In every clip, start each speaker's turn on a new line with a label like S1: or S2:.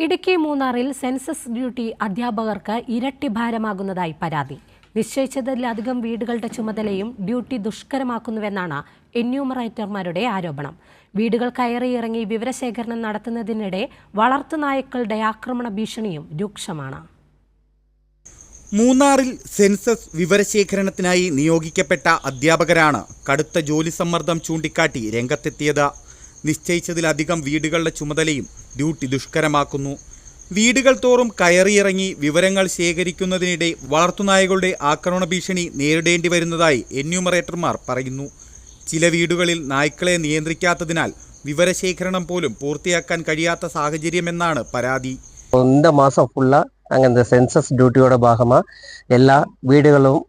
S1: ഇടുക്കി മൂന്നാറിൽ census duty അധ്യാപകർക്ക് ഇരട്ടി ഭാരമാകുന്നതായി പരാതി. നിശ്ചയിച്ചതിലധികം വീടുകളുടെ ചുമതലയും ഡ്യൂട്ടി ദുഷ്കരമാക്കുന്നുവെന്നാണ് എന്യൂമറേറ്റർമാരുടെ ആരോപണം. വീടുകൾ കയറിയിറങ്ങി വിവരശേഖരണം നടത്തുന്നതിനിടെ വളർത്തുനായ്ക്കളുടെ ആക്രമണ ഭീഷണിയും രൂക്ഷമാണ്.
S2: മൂന്നാറിൽ സെൻസസ് വിവരശേഖരണത്തിനായി നിയോഗിക്കപ്പെട്ട അധ്യാപകരാണ് കടുത്ത ജോലി സമ്മർദ്ദം ചൂണ്ടിക്കാട്ടി രംഗത്തെത്തിയത്. നിശ്ചയിച്ചതിലധികം വീടുകളുടെ ചുമതലയും ഡ്യൂട്ടി ദുഷ്കരമാക്കുന്നു. വീടുകൾ തോറും കയറിയിറങ്ങി വിവരങ്ങൾ ശേഖരിക്കുന്നതിനിടെ വളർത്തുനായകളുടെ ആക്രമണ ഭീഷണി നേരിടേണ്ടി വരുന്നതായി എന്യൂമറേറ്റർമാർ പറയുന്നു. ചില വീടുകളിൽ നായ്ക്കളെ നിയന്ത്രിക്കാത്തതിനാൽ വിവരശേഖരണം പോലും പൂർത്തിയാക്കാൻ കഴിയാത്ത സാഹചര്യമെന്നാണ് പരാതി.
S3: இந்த மாதம் ஃபுல்லாக நாங்கள் இந்த சென்சஸ் டியூட்டியோட பாகமாக எல்லா வீடுகளும்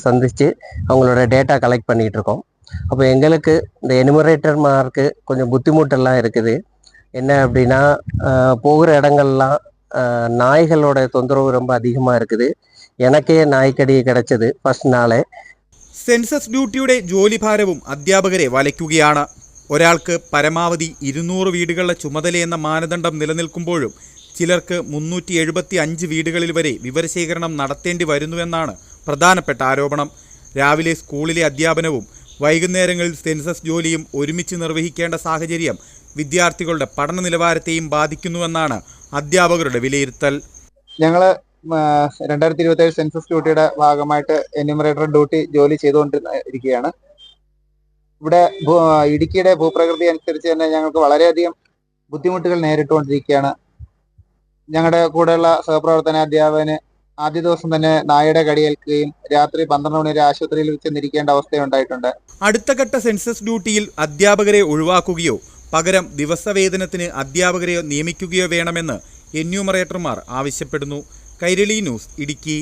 S3: சந்தித்து அவங்களோட டேட்டா கலெக்ட் பண்ணிகிட்டு இருக்கோம். அப்போ எங்களுக்கு இந்த எனுமரேட்டர்மாருக்கு கொஞ்சம் புத்திமுட்டெல்லாம் இருக்குது. என்ன அப்படின்னா, போகிற இடங்கள்லாம் நாய்களோட தொந்தரவு ரொம்ப அதிகமாக இருக்குது. எனக்கே നായ്ക്കടി കിടച്ചത് ഫസ്റ്റ് നാളെ.
S2: സെൻസസ് ഡ്യൂട്ടിയുടെ ജോലിഭാരവും അധ്യാപകരെ വലയ്ക്കുകയാണ്. ഒരാൾക്ക് പരമാവധി 200 വീടുകളുടെ ചുമതലയെന്ന മാനദണ്ഡം നിലനിൽക്കുമ്പോഴും ചിലർക്ക് 375 വീടുകളിൽ വരെ വിവരശേഖരണം നടത്തേണ്ടി വരുന്നുവെന്നാണ് പ്രധാനപ്പെട്ട ആരോപണം. രാവിലെ സ്കൂളിലെ അധ്യാപനവും വൈകുന്നേരങ്ങളിൽ സെൻസസ് ജോലിയും ഒരുമിച്ച് നിർവഹിക്കേണ്ട സാഹചര്യം വിദ്യാർത്ഥികളുടെ പഠന നിലവാരത്തെയും ബാധിക്കുന്നുവെന്നാണ് അധ്യാപകരുടെ വിലയിരുത്തൽ.
S4: ഞങ്ങൾ 2027 സെൻസസ് ഡ്യൂട്ടിയുടെ ഭാഗമായിട്ട് എന്യൂമറേറ്റർ ഡ്യൂട്ടി ജോലി ചെയ്തുകൊണ്ടിരിക്കുകയാണ്. ഇവിടെ ഇടുക്കിയുടെ ഭൂപ്രകൃതി അനുസരിച്ച് തന്നെ ഞങ്ങൾക്ക് വളരെയധികം ബുദ്ധിമുട്ടുകൾ നേരിട്ടുകൊണ്ടിരിക്കുകയാണ്. ഞങ്ങളുടെ കൂടെയുള്ള സഹപ്രവർത്തന അധ്യാപകന് ആദ്യ ദിവസം തന്നെ നായയുടെ കടിയേൽക്കുകയും രാത്രി 12 മണി വരെ ആശുപത്രിയിൽ ചെന്നിരിക്കേണ്ട അവസ്ഥയുണ്ടായിട്ടുണ്ട്.
S2: അടുത്ത ഘട്ട സെൻസസ് ഡ്യൂട്ടിയിൽ അധ്യാപകരെ ഒഴിവാക്കുകയോ പകരം ദിവസവേതനത്തിന് അധ്യാപകരെ നിയമിക്കുകയോ വേണമെന്ന് എന്യൂമറേറ്റർമാർ ആവശ്യപ്പെടുന്നു. കൈരളി ന്യൂസ്, ഇടുക്കി.